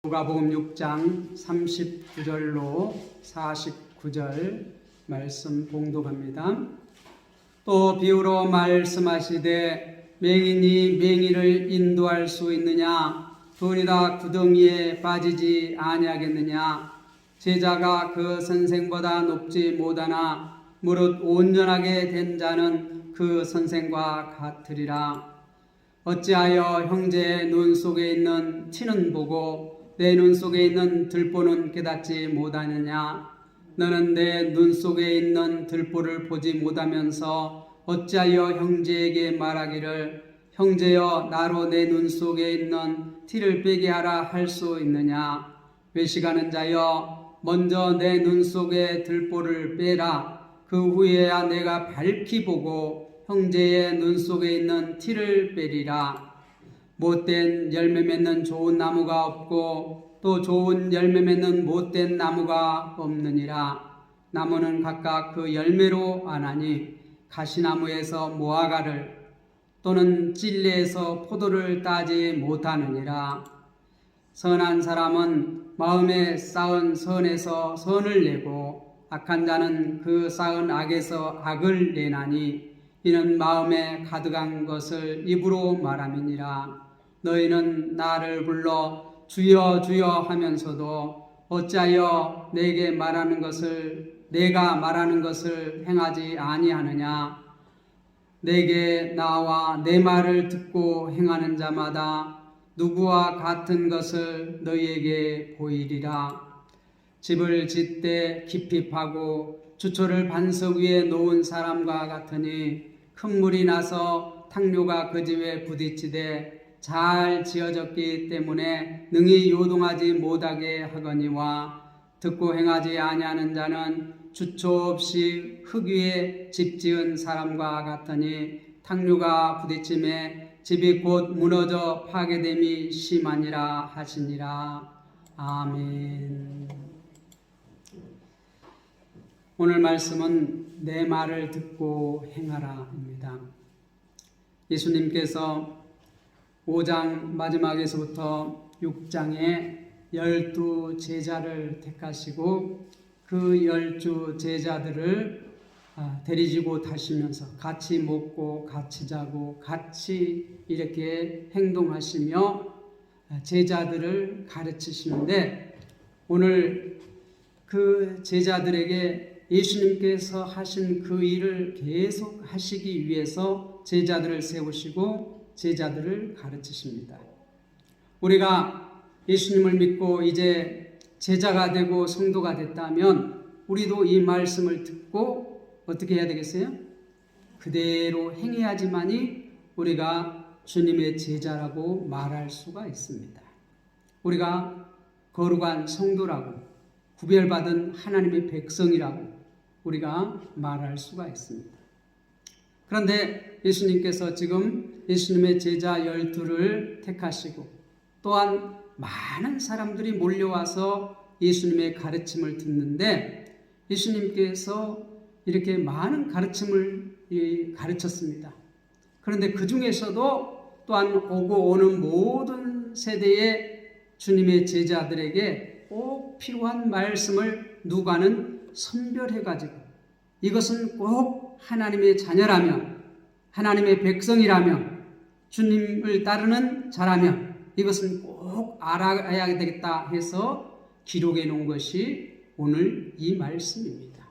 누가복음 6장 39절로 49절 말씀 봉독합니다. 또 비유로 말씀하시되 맹인이 맹인을 인도할 수 있느냐? 둘이 다 구덩이에 빠지지 아니하겠느냐? 제자가 그 선생보다 높지 못하나 무릇 온전하게 된 자는 그 선생과 같으리라. 어찌하여 형제의 눈 속에 있는 티는 보고 내 눈 속에 있는 들보는 깨닫지 못하느냐? 너는 내 눈 속에 있는 들보를 보지 못하면서 어찌하여 형제에게 말하기를 형제여 나로 내 눈 속에 있는 티를 빼게 하라 할 수 있느냐? 외식하는 자여 먼저 내 눈 속에 들보를 빼라. 그 후에야 내가 밝히 보고 형제의 눈 속에 있는 티를 빼리라. 못된 열매 맺는 좋은 나무가 없고 또 좋은 열매 맺는 못된 나무가 없느니라. 나무는 각각 그 열매로 아나니 가시나무에서 무화과를 또는 찔레에서 포도를 따지 못하느니라. 선한 사람은 마음에 쌓은 선에서 선을 내고 악한 자는 그 쌓은 악에서 악을 내나니 이는 마음에 가득한 것을 입으로 말함이니라. 너희는 나를 불러 주여 주여 하면서도 어찌하여 내가 말하는 것을 행하지 아니하느냐? 내게 나와 내 말을 듣고 행하는 자마다 누구와 같은 것을 너희에게 보이리라. 집을 짓되 깊이 파고 주초를 반석 위에 놓은 사람과 같으니 큰 물이 나서 탕류가 그 집에 부딪히되 잘 지어졌기 때문에 능히 요동하지 못하게 하거니와 듣고 행하지 아니하는 자는 주초 없이 흙 위에 집 지은 사람과 같으니 탕류가 부딪힘에 집이 곧 무너져 파괴됨이 심하니라 하시니라. 아멘. 오늘 말씀은 내 말을 듣고 행하라입니다. 예수님께서 5장 마지막에서부터 6장에 12 제자를 택하시고 그 12 제자들을 데리고 타시면서 같이 먹고 같이 자고 같이 이렇게 행동하시며 제자들을 가르치시는데 오늘 그 제자들에게 예수님께서 하신 그 일을 계속 하시기 위해서 제자들을 세우시고 제자들을 가르치십니다. 우리가 예수님을 믿고 이제 제자가 되고 성도가 됐다면 우리도 이 말씀을 듣고 어떻게 해야 되겠어요? 그대로 행해야지만이 우리가 주님의 제자라고 말할 수가 있습니다. 우리가 거룩한 성도라고 구별받은 하나님의 백성이라고 우리가 말할 수가 있습니다. 그런데 예수님께서 지금 예수님의 제자 12를 택하시고 또한 많은 사람들이 몰려와서 예수님의 가르침을 듣는데 예수님께서 이렇게 많은 가르침을 가르쳤습니다. 그런데 그 중에서도 또한 오고 오는 모든 세대의 주님의 제자들에게 꼭 필요한 말씀을 누가는 선별해가지고 이것은 꼭 하나님의 자녀라면 하나님의 백성이라면 주님을 따르는 자라면 이것은 꼭 알아야 되겠다 해서 기록해 놓은 것이 오늘 이 말씀입니다.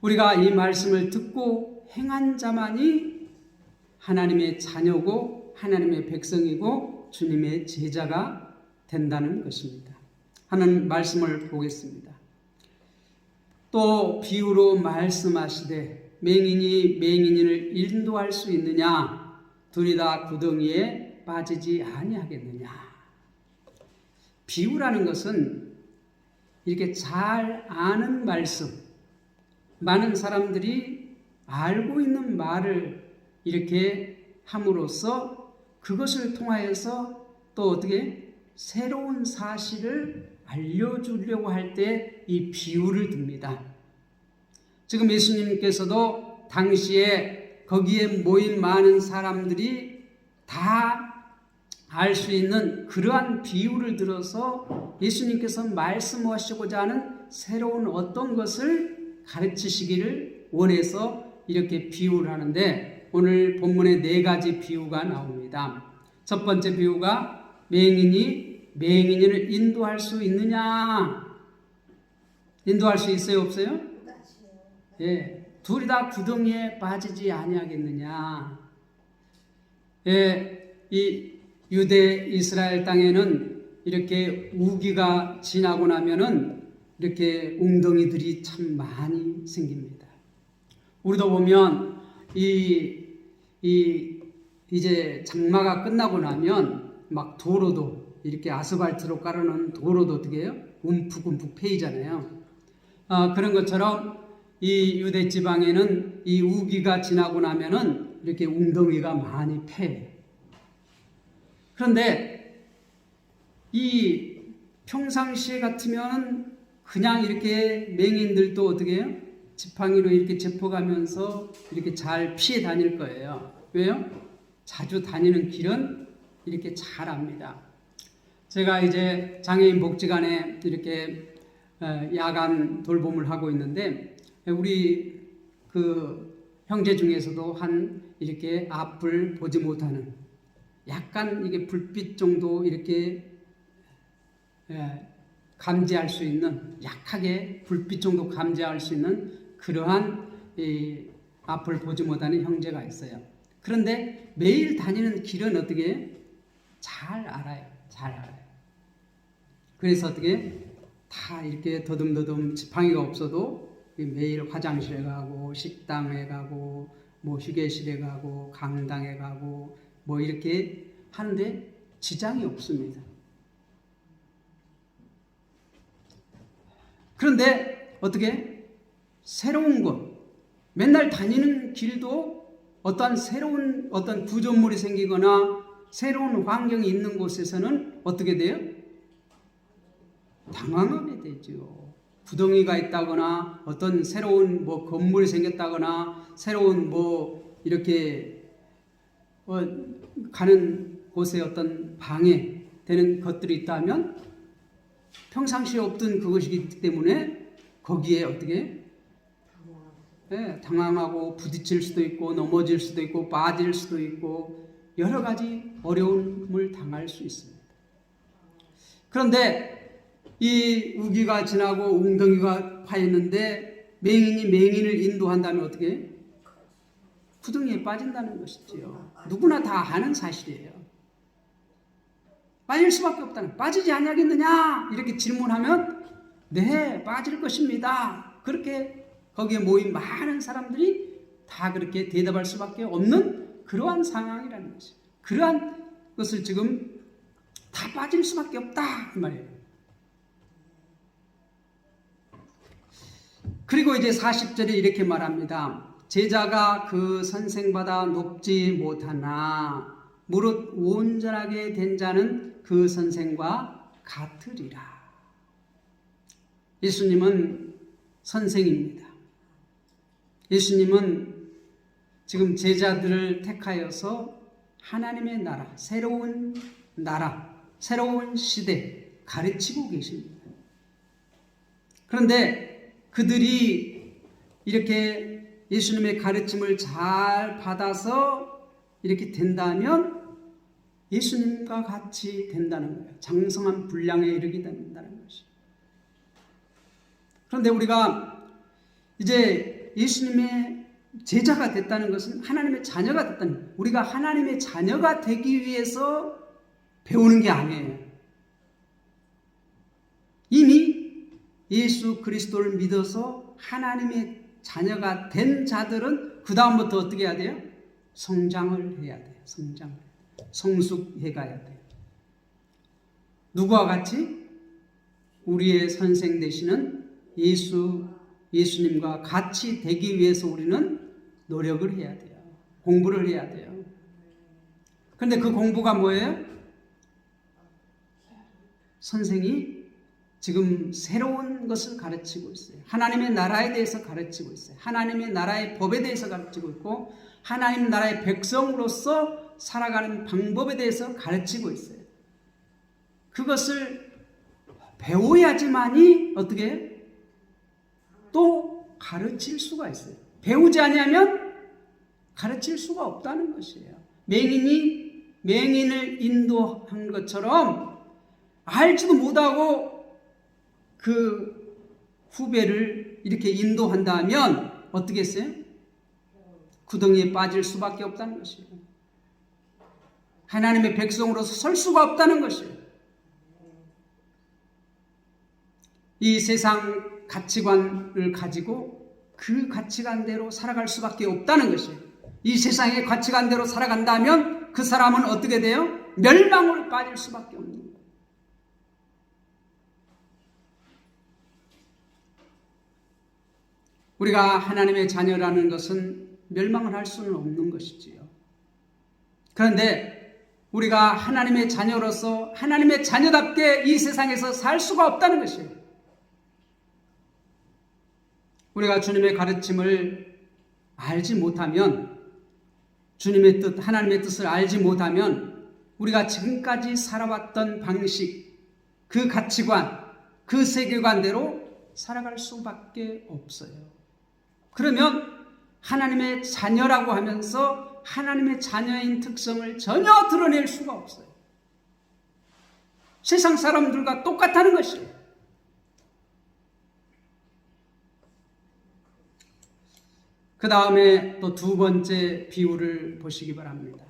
우리가 이 말씀을 듣고 행한 자만이 하나님의 자녀고 하나님의 백성이고 주님의 제자가 된다는 것입니다. 하는 말씀을 보겠습니다. 또 비유로 말씀하시되 맹인이 맹인을 인도할 수 있느냐? 둘이 다 구덩이에 빠지지 아니하겠느냐? 비유라는 것은 이렇게 잘 아는 말씀, 많은 사람들이 알고 있는 말을 이렇게 함으로써 그것을 통하여서 또 어떻게 새로운 사실을 알려주려고 할 때 이 비유를 듭니다. 지금 예수님께서도 당시에 거기에 모인 많은 사람들이 다 알 수 있는 그러한 비유를 들어서 예수님께서 말씀하시고자 하는 새로운 어떤 것을 가르치시기를 원해서 이렇게 비유를 하는데, 오늘 본문에 4가지 비유가 나옵니다. 첫 번째 비유가 맹인이 맹인을 인도할 수 있느냐? 인도할 수 있어요, 없어요? 예, 둘이 다 구덩이에 빠지지 아니하겠느냐? 예, 이 유대 이스라엘 땅에는 이렇게 우기가 지나고 나면은 이렇게 웅덩이들이 참 많이 생깁니다. 우리도 보면 이제 장마가 끝나고 나면 막 도로도 이렇게 아스팔트로 깔아놓은 도로도 어떻게 해요? 움푹움푹 패이잖아요. 그런 것처럼 이 유대 지방에는 이 우기가 지나고 나면은 이렇게 웅덩이가 많이 패요. 그런데 이 평상시에 같으면 그냥 이렇게 맹인들도 어떻게 해요? 지팡이로 이렇게 짚어가면서 이렇게 잘 피해 다닐 거예요. 왜요? 자주 다니는 길은 이렇게 잘 압니다. 제가 이제 장애인 복지관에 이렇게 야간 돌봄을 하고 있는데, 우리 그 형제 중에서도 한 이렇게 앞을 보지 못하는, 약간 이게 불빛 정도 이렇게 감지할 수 있는, 약하게 불빛 정도 감지할 수 있는 그러한 앞을 보지 못하는 형제가 있어요. 그런데 매일 다니는 길은 어떻게 잘 알아요. 잘 알아요. 그래서 어떻게 다 이렇게 더듬더듬 지팡이가 없어도 매일 화장실에 가고 식당에 가고 뭐 휴게실에 가고 강당에 가고 뭐 이렇게 하는데 지장이 없습니다. 그런데 어떻게 새로운 것, 맨날 다니는 길도 어떠한 새로운 어떤 구조물이 생기거나 새로운 환경이 있는 곳에서는 어떻게 돼요? 당황하게 되죠. 구덩이가 있다거나 어떤 새로운 뭐 건물이 생겼다거나 새로운 뭐 이렇게 가는 곳에 어떤 방해되는 것들이 있다면 평상시에 없던 그것이기 때문에 거기에 어떻게 당황하고 부딪힐 수도 있고 넘어질 수도 있고 빠질 수도 있고 여러 가지 어려움을 당할 수 있습니다. 그런데 이 우기가 지나고 웅덩이가 파있는데 맹인이 맹인을 인도한다면 어떻게? 구덩이에 빠진다는 것이지요. 누구나 다 아는 사실이에요. 빠질 수밖에 없다는, 빠지지 아니하겠느냐 이렇게 질문하면 네, 빠질 것입니다. 그렇게 거기에 모인 많은 사람들이 다 그렇게 대답할 수밖에 없는 그러한 상황이라는 것이에요. 그러한 것을 지금 다 빠질 수밖에 없다 그 말이에요. 그리고 이제 40절에 이렇게 말합니다. 제자가 그 선생보다 높지 못하나 무릇 온전하게 된 자는 그 선생과 같으리라. 예수님은 선생입니다. 예수님은 지금 제자들을 택하여서 하나님의 나라, 새로운 시대 가르치고 계십니다. 그런데 그들이 이렇게 예수님의 가르침을 잘 받아서 이렇게 된다면 예수님과 같이 된다는 거예요. 장성한 분량에 이르게 된다는 것이죠. 그런데 우리가 이제 예수님의 제자가 됐다는 것은 하나님의 자녀가 됐다는, 우리가 하나님의 자녀가 되기 위해서 배우는 게 아니에요. 이미 예수 그리스도를 믿어서 하나님의 자녀가 된 자들은 그 다음부터 어떻게 해야 돼요? 성장을 해야 돼요. 성숙해 가야 돼요. 누구와 같이? 우리의 선생 되시는 예수님과 같이 되기 위해서 우리는 노력을 해야 돼요. 공부를 해야 돼요. 그런데 그 공부가 뭐예요? 선생이 지금 새로운 것을 가르치고 있어요. 하나님의 나라에 대해서 가르치고 있어요. 하나님의 나라의 법에 대해서 가르치고 있고 하나님 나라의 백성으로서 살아가는 방법에 대해서 가르치고 있어요. 그것을 배워야지만이 어떻게 또 가르칠 수가 있어요. 배우지 않으면 가르칠 수가 없다는 것이에요. 맹인이 맹인을 인도한 것처럼 알지도 못하고 그 후배를 이렇게 인도한다면 어떻게 했어요? 구덩이에 빠질 수밖에 없다는 것이에요. 하나님의 백성으로서 설 수가 없다는 것이에요. 이 세상 가치관을 가지고 그 가치관대로 살아갈 수밖에 없다는 것이에요. 이 세상의 가치관대로 살아간다면 그 사람은 어떻게 돼요? 멸망으로 빠질 수밖에 없는 거예요. 우리가 하나님의 자녀라는 것은 멸망을 할 수는 없는 것이지요. 그런데 우리가 하나님의 자녀로서 하나님의 자녀답게 이 세상에서 살 수가 없다는 것이에요. 우리가 주님의 가르침을 알지 못하면, 주님의 뜻, 하나님의 뜻을 알지 못하면 우리가 지금까지 살아왔던 방식, 그 가치관, 그 세계관대로 살아갈 수밖에 없어요. 그러면 하나님의 자녀라고 하면서 하나님의 자녀인 특성을 전혀 드러낼 수가 없어요. 세상 사람들과 똑같다는 것이에요. 그 다음에 또 두 번째 비유를 보시기 바랍니다.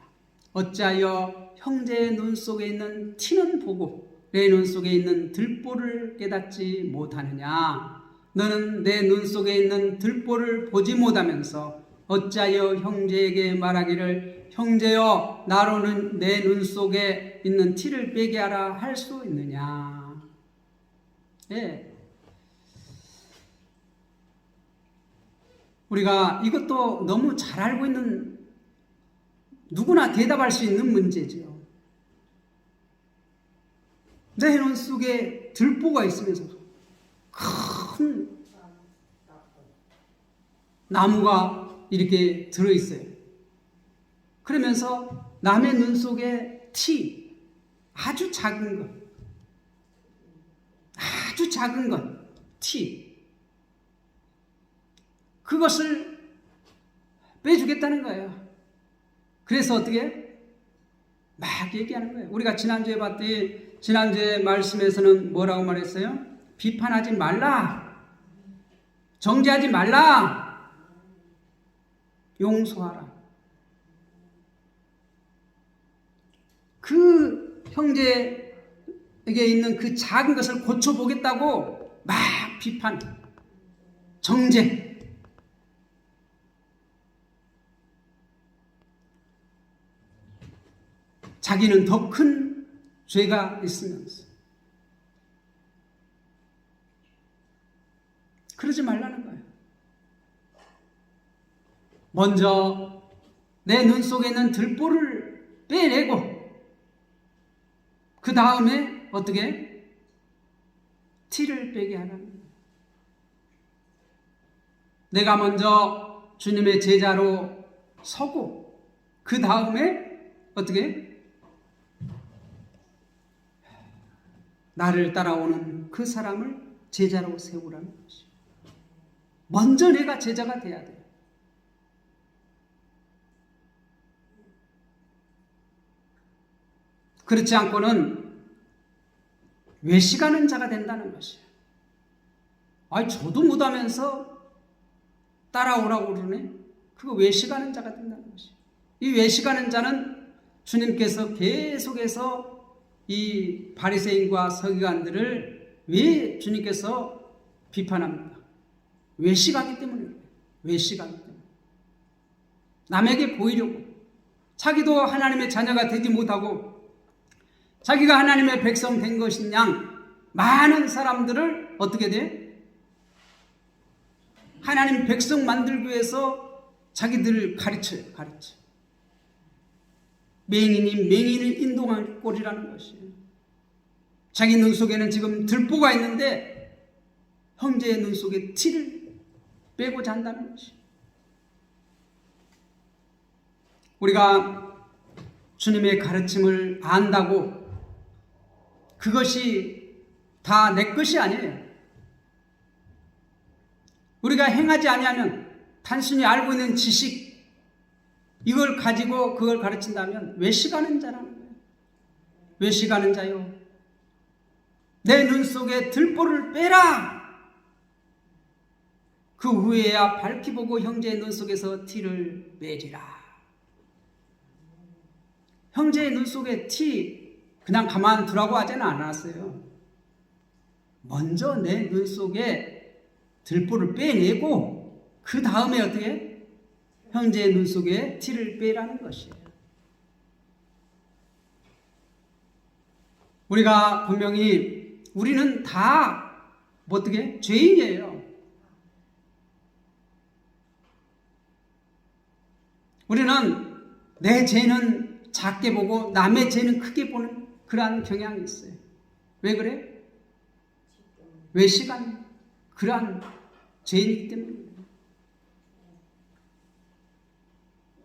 어찌하여 형제의 눈 속에 있는 티는 보고 내 눈 속에 있는 들보를 깨닫지 못하느냐? 너는 내 눈 속에 있는 들보를 보지 못하면서 어찌하여 형제에게 말하기를 형제여 나로는 내 눈 속에 있는 티를 빼게 하라 할 수 있느냐? 예. 우리가 이것도 너무 잘 알고 있는, 누구나 대답할 수 있는 문제지요. 내 눈 속에 들보가 있으면서 큰 나무가 이렇게 들어있어요. 그러면서 남의 눈 속에 티, 아주 작은 것, 아주 작은 것, 티, 그것을 빼주겠다는 거예요. 그래서 어떻게? 막 얘기하는 거예요. 우리가 지난주에 봤더니 지난주에 말씀에서는 뭐라고 말했어요? 비판하지 말라, 정죄하지 말라, 용서하라. 그 형제에게 있는 그 작은 것을 고쳐보겠다고 막 비판, 정죄. 자기는 더 큰 죄가 있으면서. 그러지 말라는 거예요. 먼저 내 눈 속에 있는 들보를 빼내고 그 다음에 어떻게? 티를 빼게 하라는 거예요. 내가 먼저 주님의 제자로 서고 그 다음에 어떻게? 나를 따라오는 그 사람을 제자로 세우라는 것이죠. 먼저 내가 제자가 돼야 돼요. 그렇지 않고는 외식하는 자가 된다는 것이에요. 아니 저도 못하면서 따라오라고 그러네. 그거 외식하는 자가 된다는 것이에요. 이 외식하는 자는 주님께서 계속해서 이 바리새인과 서기관들을 왜 주님께서 비판합니까? 외식하기 때문이에요. 외식하기 때문에. 남에게 보이려고. 자기도 하나님의 자녀가 되지 못하고 자기가 하나님의 백성 된 것인 양 많은 사람들을 어떻게 돼? 하나님 백성 만들기 위해서 자기들을 가르쳐요. 맹인이 맹인을 인도할 꼴이라는 것이에요. 자기 눈 속에는 지금 들보가 있는데 형제의 눈 속에 티를 빼고자 한다는 것이에요. 우리가 주님의 가르침을 안다고 그것이 다 내 것이 아니에요. 우리가 행하지 아니하면 단순히 알고 있는 지식 이걸 가지고 그걸 가르친다면 외식하는 자라는 거예요. 외식하는 자요, 내 눈 속에 들보를 빼라. 그 후에야 밝히 보고 형제의 눈 속에서 티를 빼리라. 형제의 눈 속에 티 그냥 가만 두라고 하지는 않았어요. 먼저 내 눈 속에 들보를 빼내고 그 다음에 어떻게 형제의 눈 속에 티를 빼라는 것이에요. 우리가 분명히 우리는 다 어떻게 죄인이에요. 우리는 내 죄는 작게 보고 남의 죄는 크게 보는 그러한 경향이 있어요. 왜 그래? 외식한 그러한 죄인이기 때문입니다.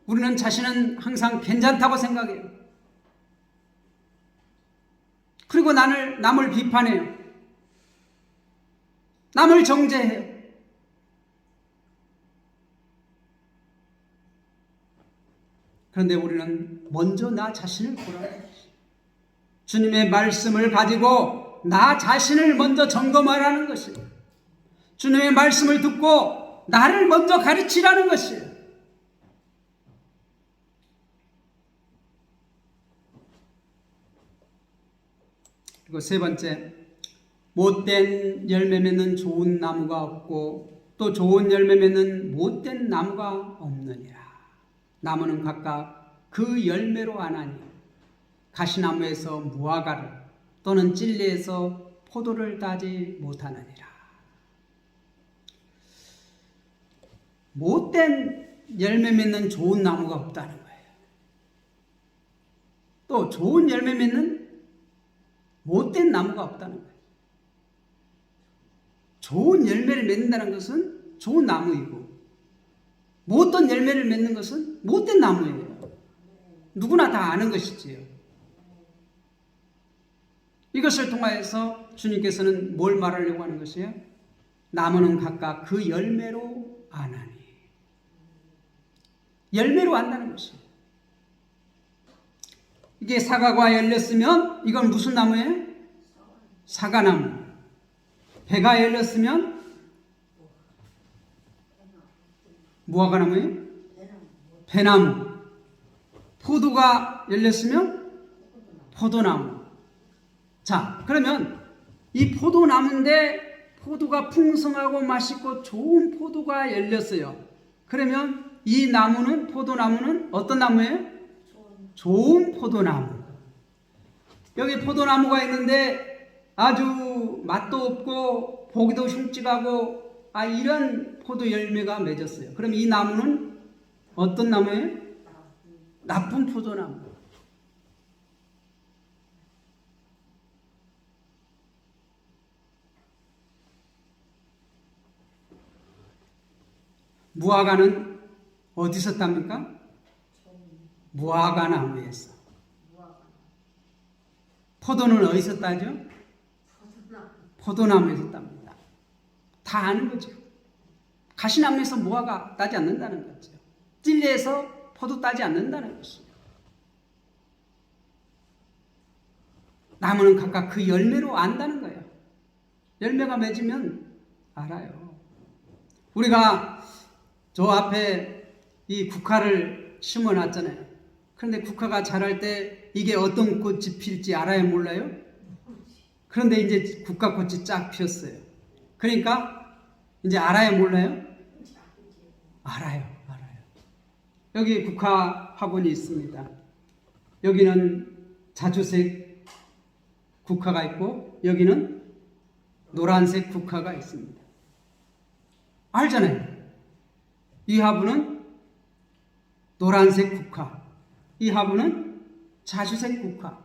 우리는 자신은 항상 괜찮다고 생각해요. 그리고 남을 비판해요. 남을 정죄해요. 그런데 우리는 먼저 나 자신을 보라는 것이에요. 주님의 말씀을 가지고 나 자신을 먼저 점검하라는 것이에요. 주님의 말씀을 듣고 나를 먼저 가르치라는 것이에요. 그리고 세 번째, 못된 열매 맺는 좋은 나무가 없고 또 좋은 열매 맺는 못된 나무가 없느니라. 나무는 각각 그 열매로 아나니 가시나무에서 무화과를 또는 찔레에서 포도를 따지 못하느니라. 못된 열매 맺는 좋은 나무가 없다는 거예요. 또 좋은 열매 맺는 못된 나무가 없다는 거예요. 좋은 열매를 맺는다는 것은 좋은 나무이고 못된 열매를 맺는 것은 못된 나무예요. 누구나 다 아는 것이지요. 이것을 통하여서 주님께서는 뭘 말하려고 하는 것이에요? 나무는 각각 그 열매로 아나니. 열매로 안다는 것이에요. 이게 사과가 열렸으면 이건 무슨 나무예요? 사과나무. 배가 열렸으면 무화과나무예요? 배나무. 포도가 열렸으면 포도나무. 자, 그러면 이 포도나무인데 포도가 풍성하고 맛있고 좋은 포도가 열렸어요. 그러면 이 나무는, 포도나무는 어떤 나무예요? 좋은 포도나무. 여기 포도나무가 있는데 아주 맛도 없고 보기도 흉측하고 이런 포도 열매가 맺었어요. 그럼 이 나무는 어떤 나무예요? 나쁜 포도나무. 무화과는 어디서 땁니까? 무화과 나무에서. 포도는 어디서 따죠? 포도나무에서 땁니다. 다 아는 거죠. 가시나무에서 무화과 따지 않는다는 거죠. 찔레에서 포도 따지 않는다는 것이죠. 나무는 각각 그 열매로 안다는 거예요. 열매가 맺으면 알아요. 우리가 저 앞에 이 국화를 심어놨잖아요. 그런데 국화가 자랄 때 이게 어떤 꽃이 필지 알아요, 몰라요? 그런데 이제 국화꽃이 쫙 피었어요. 그러니까 이제 알아요, 몰라요? 알아요. 여기 국화 화분이 있습니다. 여기는 자주색 국화가 있고 여기는 노란색 국화가 있습니다. 알잖아요. 이 화분은 노란색 국화, 이 화분은 자주색 국화.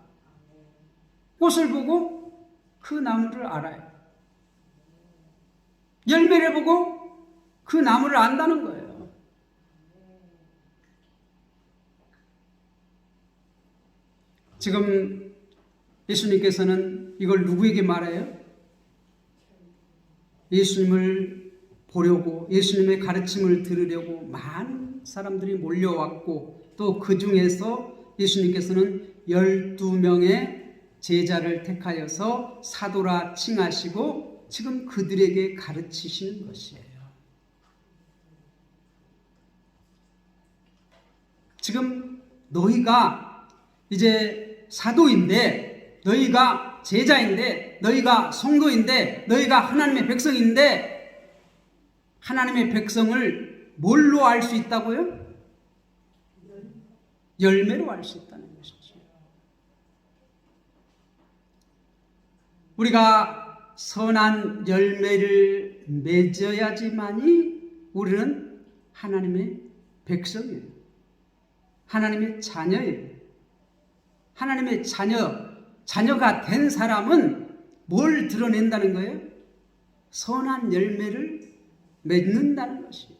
꽃을 보고 그 나무를 알아요. 열매를 보고 그 나무를 안다는 거예요. 지금 예수님께서는 이걸 누구에게 말해요? 예수님을 보려고, 예수님의 가르침을 들으려고 많은 사람들이 몰려왔고, 또 그 중에서 예수님께서는 12명의 제자를 택하여서 사도라 칭하시고 지금 그들에게 가르치시는 것이에요. 지금 너희가 이제 사도인데, 너희가 제자인데, 너희가 성도인데, 너희가 하나님의 백성인데, 하나님의 백성을 뭘로 알 수 있다고요? 열매로 알 수 있다는 것이죠. 우리가 선한 열매를 맺어야지만이 우리는 하나님의 백성이에요. 하나님의 자녀예요. 하나님의 자녀가 된 사람은 뭘 드러낸다는 거예요? 선한 열매를 맺는다는 것이에요.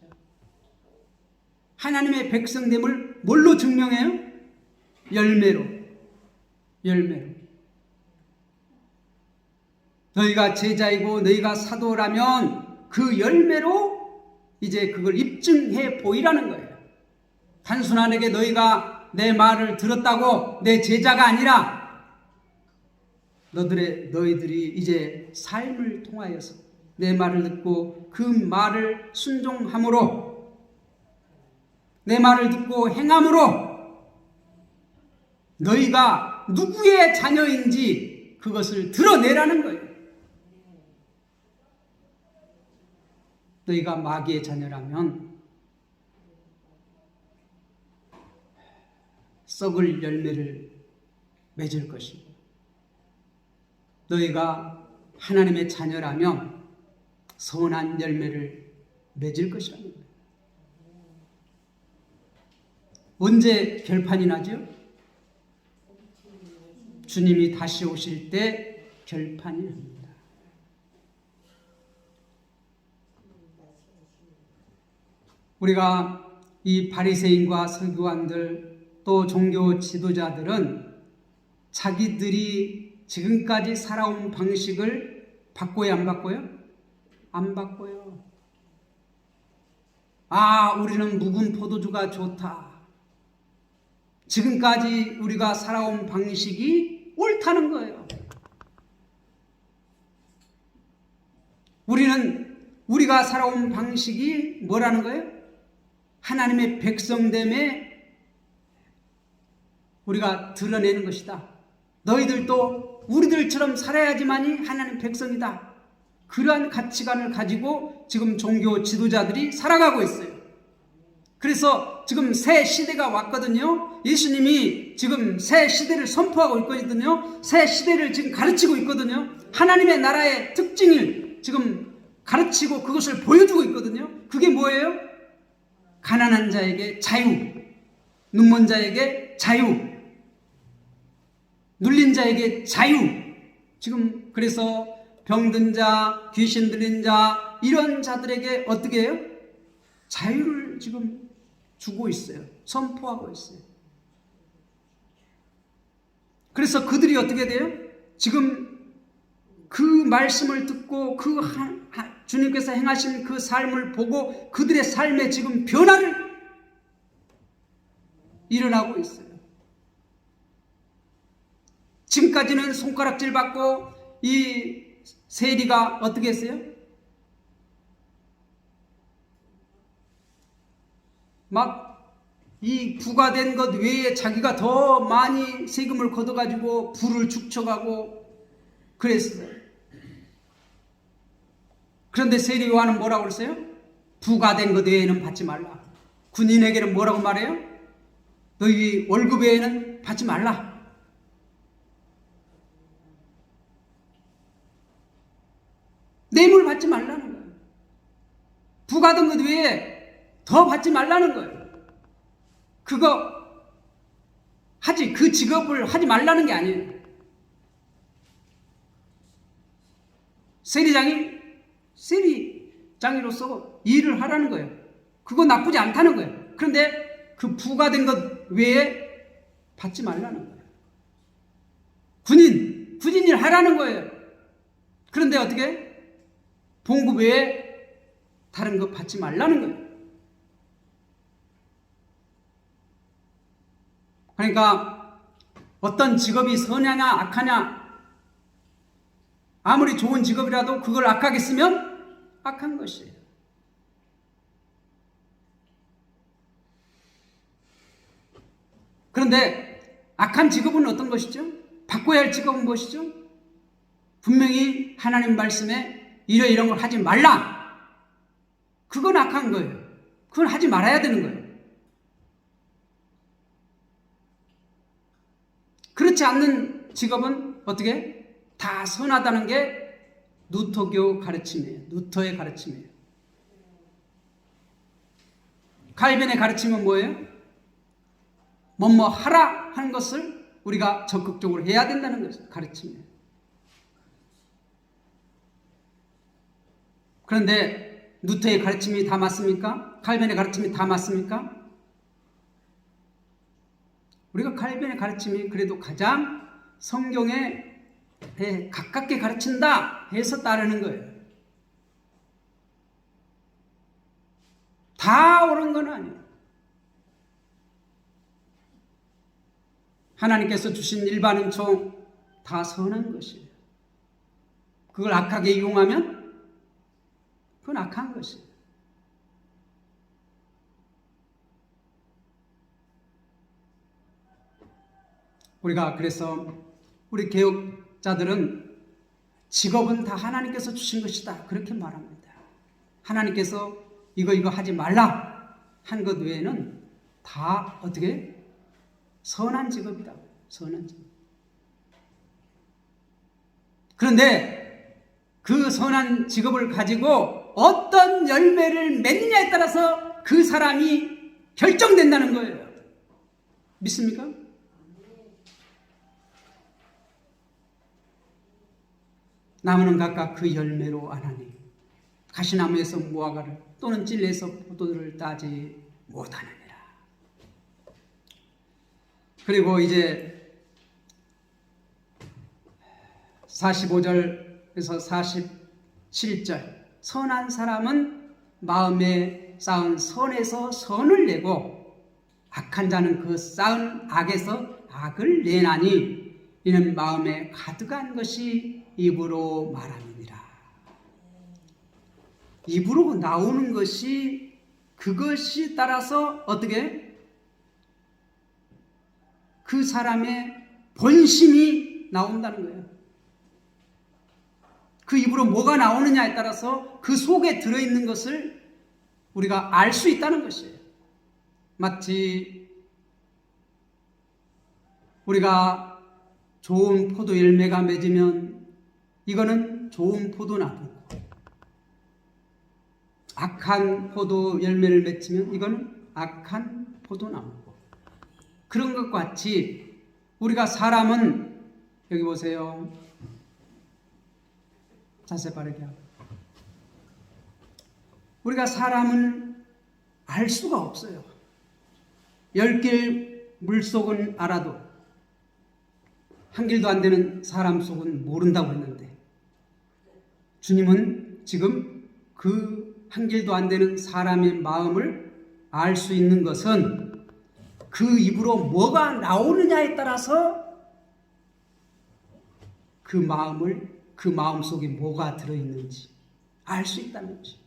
하나님의 백성됨을 뭘로 증명해요? 열매로. 너희가 제자이고 너희가 사도라면 그 열매로 이제 그걸 입증해 보이라는 거예요. 단순하게 너희가 내 말을 들었다고 내 제자가 아니라 너희들이 이제 삶을 통하여서 내 말을 듣고 그 말을 순종함으로, 내 말을 듣고 행함으로 너희가 누구의 자녀인지 그것을 드러내라는 거예요. 너희가 마귀의 자녀라면 썩을 열매를 맺을 것이고, 너희가 하나님의 자녀라면 선한 열매를 맺을 것이라는 거예요. 언제 결판이 나죠? 주님이 다시 오실 때 결판이 납니다. 우리가 이 바리새인과 서기관들 또 종교 지도자들은 자기들이 지금까지 살아온 방식을 바꿔요, 안 바꿔요? 안 바꿔요. 우리는 묵은 포도주가 좋다. 지금까지 우리가 살아온 방식이 옳다는 거예요. 우리가 살아온 방식이 뭐라는 거예요? 하나님의 백성됨에 우리가 드러내는 것이다. 너희들도 우리들처럼 살아야지만이 하나님 백성이다. 그러한 가치관을 가지고 지금 종교 지도자들이 살아가고 있어요. 그래서 지금 새 시대가 왔거든요. 예수님이 지금 새 시대를 선포하고 있거든요. 새 시대를 지금 가르치고 있거든요. 하나님의 나라의 특징을 지금 가르치고 그것을 보여주고 있거든요. 그게 뭐예요? 가난한 자에게 자유, 눈먼 자에게 자유, 눌린 자에게 자유. 지금 그래서 병든 자, 귀신 들린 자, 이런 자들에게 어떻게 해요? 자유를 지금 주고 있어요. 선포하고 있어요. 그래서 그들이 어떻게 돼요? 지금 그 말씀을 듣고 그 주님께서 행하신 그 삶을 보고 그들의 삶에 지금 변화를 일어나고 있어요. 지금까지는 손가락질 받고 이 세리가 어떻게 했어요? 막 이 부과된 것 외에 자기가 더 많이 세금을 걷어가지고 부를 축적하고 그랬어요. 그런데 세리 요한은 뭐라고 그랬어요? 부과된 것 외에는 받지 말라. 군인에게는 뭐라고 말해요? 너희 월급 외에는 받지 말라. 뇌물 받지 말라는 거예요. 부과된 것 외에 더 받지 말라는 거예요. 그 직업을 하지 말라는 게 아니에요. 세리장이로서 일을 하라는 거예요. 그거 나쁘지 않다는 거예요. 그런데 그 부과된 것 외에 받지 말라는 거예요. 군인일 하라는 거예요. 그런데 어떻게? 봉급 외에 다른 거 받지 말라는 거예요. 그러니까 어떤 직업이 선하냐 악하냐, 아무리 좋은 직업이라도 그걸 악하게 쓰면 악한 것이에요. 그런데 악한 직업은 어떤 것이죠? 바꿔야 할 직업은 무엇이죠? 분명히 하나님 말씀에 이런 걸 하지 말라. 그건 악한 거예요. 그건 하지 말아야 되는 거예요. 그렇지 않는 직업은 어떻게? 다 선하다는 게 누터교 가르침이에요. 누터의 가르침이에요. 칼빈의 가르침은 뭐예요? 뭐뭐 하라 하는 것을 우리가 적극적으로 해야 된다는 것을 가르침이에요. 그런데 누터의 가르침이 다 맞습니까? 칼빈의 가르침이 다 맞습니까? 우리가 칼빈의 가르침이 그래도 가장 성경에 가깝게 가르친다 해서 따르는 거예요. 다 옳은 건 아니에요. 하나님께서 주신 일반은총 다 선한 것이에요. 그걸 악하게 이용하면 그건 악한 것이에요. 우리가 그래서 우리 개혁자들은 직업은 다 하나님께서 주신 것이다 그렇게 말합니다. 하나님께서 이거 하지 말라 한 것 외에는 다 어떻게? 선한 직업이다. 선한 직업. 그런데 그 선한 직업을 가지고 어떤 열매를 맺느냐에 따라서 그 사람이 결정된다는 거예요. 믿습니까? 나무는 각각 그 열매로 아나니 가시나무에서 무화과를 또는 찔레에서 포도를 따지 못하느니라. 그리고 이제 45절에서 47절 선한 사람은 마음에 쌓은 선에서 선을 내고 악한 자는 그 쌓은 악에서 악을 내나니 이는 마음에 가득한 것이 입으로 말합니다. 입으로 나오는 것이 그것이 따라서 어떻게? 그 사람의 본심이 나온다는 거예요. 그 입으로 뭐가 나오느냐에 따라서 그 속에 들어있는 것을 우리가 알 수 있다는 것이에요. 마치 우리가 좋은 포도 열매가 맺으면 이거는 좋은 포도나무고, 악한 포도 열매를 맺으면 이거는 악한 포도나무고, 그런 것 같이 우리가 사람은 여기 보세요. 자세 바르게 하고. 우리가 사람은 알 수가 없어요. 10길 물속은 알아도 한 길도 안 되는 사람 속은 모른다고 했는데, 주님은 지금 그 한 길도 안 되는 사람의 마음을 알 수 있는 것은 그 입으로 뭐가 나오느냐에 따라서 그 마음 속에 뭐가 들어있는지 알 수 있다는 거죠.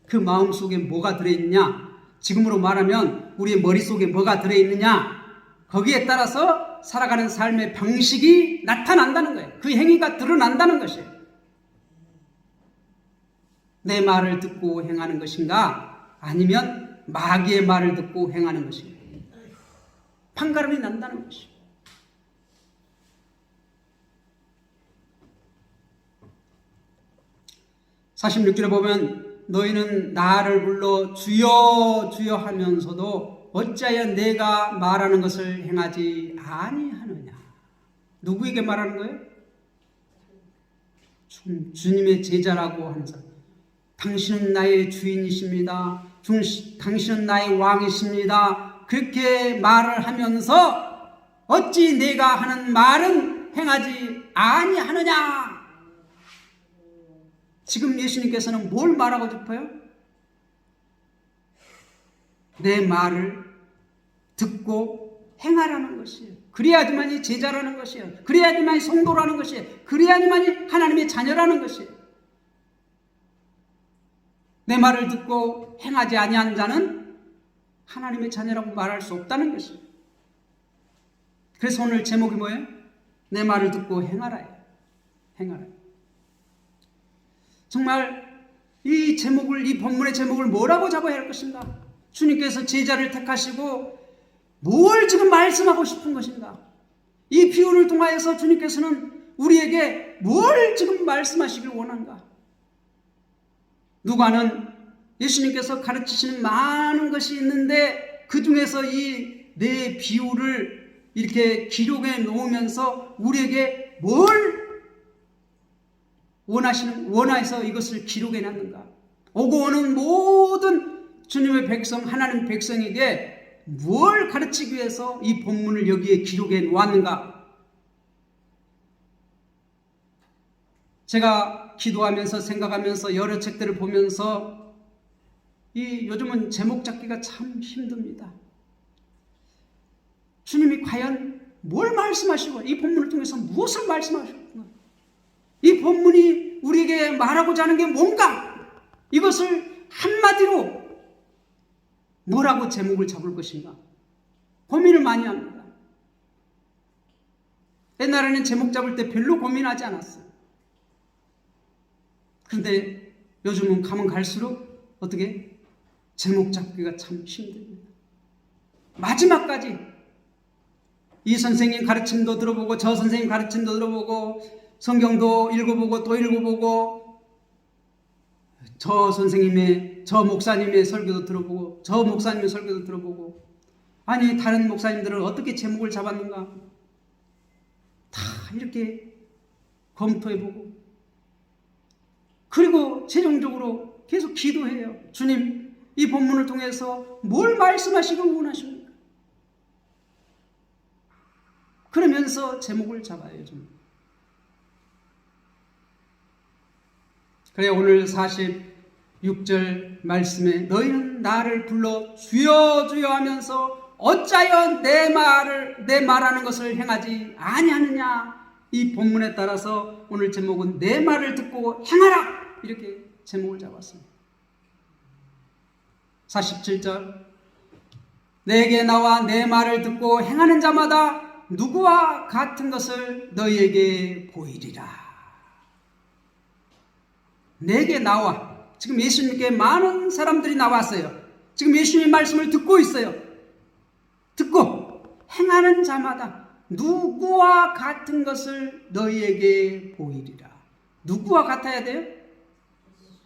그 마음 속에 뭐가 들어있느냐, 지금으로 말하면 우리의 머릿속에 뭐가 들어있느냐, 거기에 따라서 살아가는 삶의 방식이 나타난다는 거예요. 그 행위가 드러난다는 것이에요. 내 말을 듣고 행하는 것인가, 아니면 마귀의 말을 듣고 행하는 것인가, 판가름이 난다는 것이에요. (46절에) 보면 너희는 나를 불러 주여 주여 하면서도 어찌하여 내가 말하는 것을 행하지 아니하느냐. 누구에게 말하는 거예요? 주님의 제자라고 하는 사람. 당신은 나의 주인이십니다. 당신은 나의 왕이십니다. 그렇게 말을 하면서 어찌 내가 하는 말은 행하지 아니하느냐? 지금 예수님께서는 뭘 말하고 싶어요? 내 말을 듣고 행하라는 것이에요. 그래야지만이 제자라는 것이에요. 그래야지만이 성도라는 것이에요. 그래야지만이 하나님의 자녀라는 것이에요. 내 말을 듣고 행하지 아니한 자는 하나님의 자녀라고 말할 수 없다는 것이에요. 그래서 오늘 제목이 뭐예요? 내 말을 듣고 행하라예요. 행하라. 정말 이 제목을, 이 본문의 제목을 뭐라고 잡아야 할 것인가? 주님께서 제자를 택하시고 뭘 지금 말씀하고 싶은 것인가? 이 비유를 통하여서 주님께서는 우리에게 뭘 지금 말씀하시길 원한가? 누가는 예수님께서 가르치시는 많은 것이 있는데 그 중에서 이 네 비유를 이렇게 기록해 놓으면서 우리에게 뭘 원하셔서 이것을 기록해 놨는가? 오고 오는 모든 주님의 백성, 하나님 백성에게 뭘 가르치기 위해서 이 본문을 여기에 기록해 놓았는가? 제가 기도하면서 생각하면서 여러 책들을 보면서 요즘은 제목 잡기가 참 힘듭니다. 주님이 과연 뭘 말씀하시고 이 본문을 통해서 무엇을 말씀하셨는가? 이 본문이 우리에게 말하고자 하는 게 뭔가? 이것을 한마디로 뭐라고 제목을 잡을 것인가? 고민을 많이 합니다. 옛날에는 제목 잡을 때 별로 고민하지 않았어요. 그런데 요즘은 가면 갈수록 어떻게? 제목 잡기가 참 힘듭니다. 마지막까지 이 선생님 가르침도 들어보고 저 선생님 가르침도 들어보고 성경도 읽어보고 또 읽어보고 저 선생님의, 저 목사님의 설교도 들어보고 저 목사님의 설교도 들어보고, 아니 다른 목사님들은 어떻게 제목을 잡았는가 다 이렇게 검토해보고, 그리고 최종적으로 계속 기도해요. 주님, 이 본문을 통해서 뭘 말씀하시길 원하십니까? 그러면서 제목을 잡아요. 좀. 그래 오늘 46절 말씀에 너희는 나를 불러 주여 주여 하면서 어찌하여 내 말하는 것을 행하지 아니하느냐? 이 본문에 따라서 오늘 제목은 내 말을 듣고 행하라, 이렇게 제목을 잡았습니다. 47절 내게 나와 내 말을 듣고 행하는 자마다 누구와 같은 것을 너희에게 보이리라. 내게 나와, 지금 예수님께 많은 사람들이 나왔어요. 지금 예수님 말씀을 듣고 있어요. 듣고 행하는 자마다 누구와 같은 것을 너희에게 보이리라. 누구와 같아야 돼요?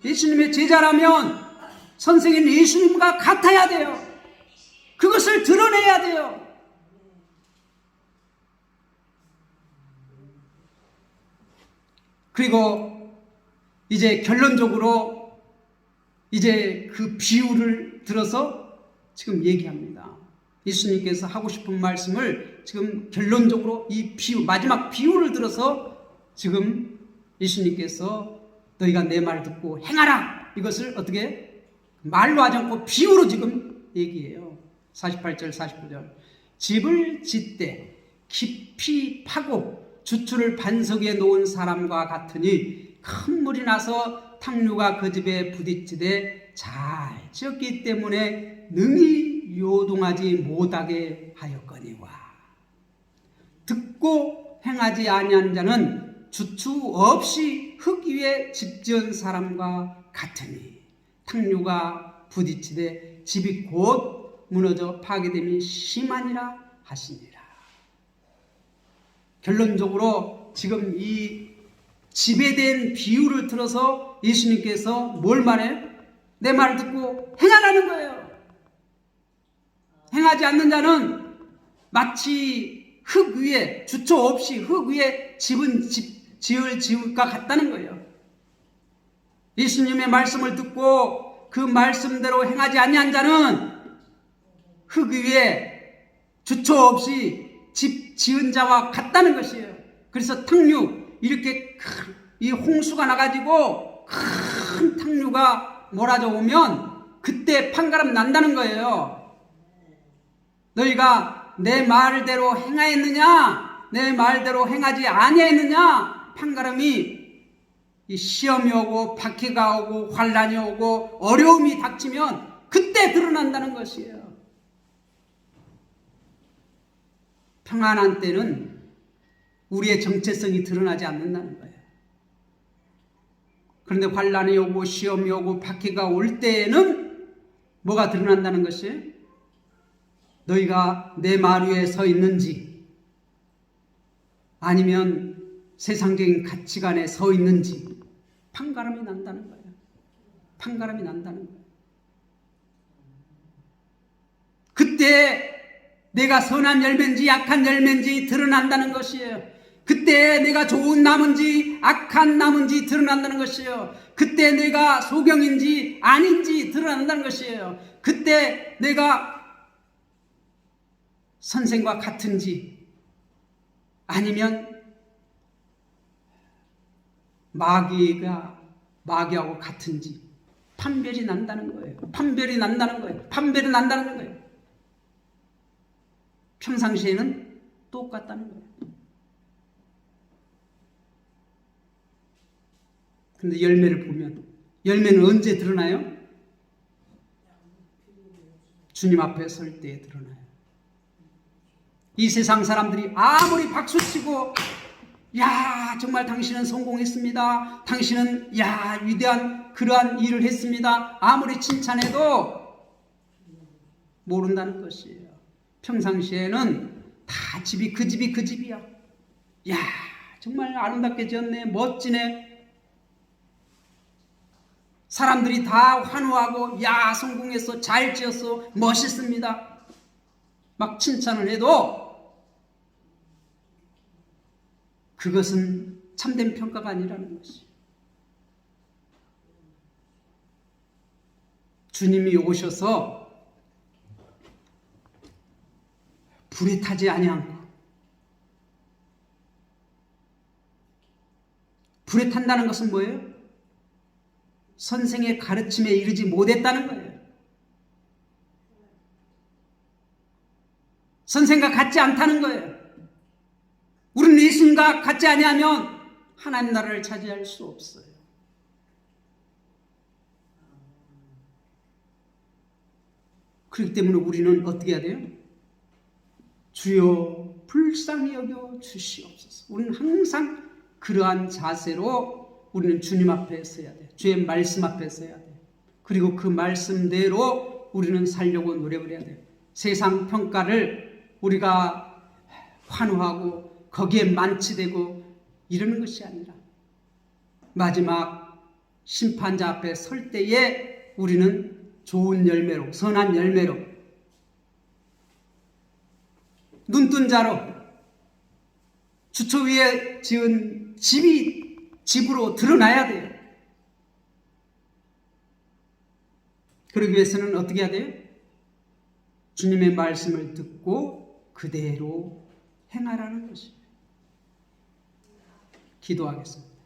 예수님의 제자라면 선생님 예수님과 같아야 돼요. 그것을 드러내야 돼요. 그리고 이제 결론적으로 이제 그 비유를 들어서 지금 얘기합니다. 예수님께서 하고 싶은 말씀을 지금 결론적으로 이 비유, 마지막 비유를 들어서 지금 예수님께서 너희가 내 말 듣고 행하라, 이것을 어떻게 말로 하지 않고 비유로 지금 얘기해요. 48절 49절 집을 짓되 깊이 파고 주추를 반석 위에 놓은 사람과 같으니 큰 물이 나서 탕류가 그 집에 부딪히되 잘 지었기 때문에 능히 요동하지 못하게 하였거니와. 듣고 행하지 아니하는 자는 주추 없이 흙 위에 집 지은 사람과 같으니 탕류가 부딪히되 집이 곧 무너져 파괴됨이 심하니라 하시니라. 결론적으로 지금 이 집에 대한 비유를 들어서 예수님께서 뭘 말해요? 내 말을 듣고 행하라는 거예요. 행하지 않는 자는 마치 흙 위에, 주초 없이 흙 위에 지을 지을까 같다는 거예요. 예수님의 말씀을 듣고 그 말씀대로 행하지 아니한 자는 흙 위에 주초 없이 집 지은 자와 같다는 것이에요. 그래서 탕류 이렇게 이 홍수가 나가지고 큰 탕류가 몰아져 오면 그때 판가름 난다는 거예요. 너희가 내 말대로 행하였느냐, 내 말대로 행하지 아니했느냐. 판가름이 이 시험이 오고 박해가 오고 환란이 오고 어려움이 닥치면 그때 드러난다는 것이에요. 평안한 때는 우리의 정체성이 드러나지 않는다는 거예요. 그런데 환란이 오고 시험이 오고 박해가 올 때에는 뭐가 드러난다는 것이에요? 너희가 내 말 위에 서 있는지 아니면 세상적인 가치관에 서 있는지 판가름이 난다는 거예요. 판가름이 난다는 거예요. 그때 내가 선한 열매인지 약한 열매인지 드러난다는 것이에요. 그때 내가 좋은 나무인지 악한 나무인지 드러난다는 것이에요. 그때 내가 소경인지 아닌지 드러난다는 것이에요. 그때 내가 선생과 같은지 아니면 마귀하고 같은지 판별이 난다는 거예요. 판별이 난다는 거예요. 판별이 난다는 거예요. 평상시에는 똑같다는 거예요. 그런데 열매를 보면 열매는 언제 드러나요? 주님 앞에 설 때에 드러나요. 이 세상 사람들이 아무리 박수치고 야 정말 당신은 성공했습니다. 당신은 야 위대한 그러한 일을 했습니다. 아무리 칭찬해도 모른다는 것이에요. 평상시에는 다 집이 그 집이야. 야 정말 아름답게 지었네. 멋지네. 사람들이 다 환호하고 야 성공했어. 잘 지었어. 멋있습니다. 막 칭찬을 해도 그것은 참된 평가가 아니라는 것이에요. 주님이 오셔서 불에 타지 아니하고 불에 탄다는 것은 뭐예요? 선생의 가르침에 이르지 못했다는 거예요. 선생과 같지 않다는 거예요. 우리는 예수님과 같지 아니하면 하나님 나라를 차지할 수 없어요. 그렇기 때문에 우리는 어떻게 해야 돼요? 주여 불쌍히 여겨 주시옵소서. 우리는 항상 그러한 자세로 우리는 주님 앞에 서야 돼요. 주의 말씀 앞에 서야 돼요. 그리고 그 말씀대로 우리는 살려고 노력을 해야 돼요. 세상 평가를 우리가 환호하고 거기에 만취되고 이러는 것이 아니라 마지막 심판자 앞에 설 때에 우리는 좋은 열매로, 선한 열매로, 눈뜬 자로, 주초 위에 지은 집으로 드러나야 돼요. 그러기 위해서는 어떻게 해야 돼요? 주님의 말씀을 듣고 그대로 행하라는 것입니다. 기도하겠습니다.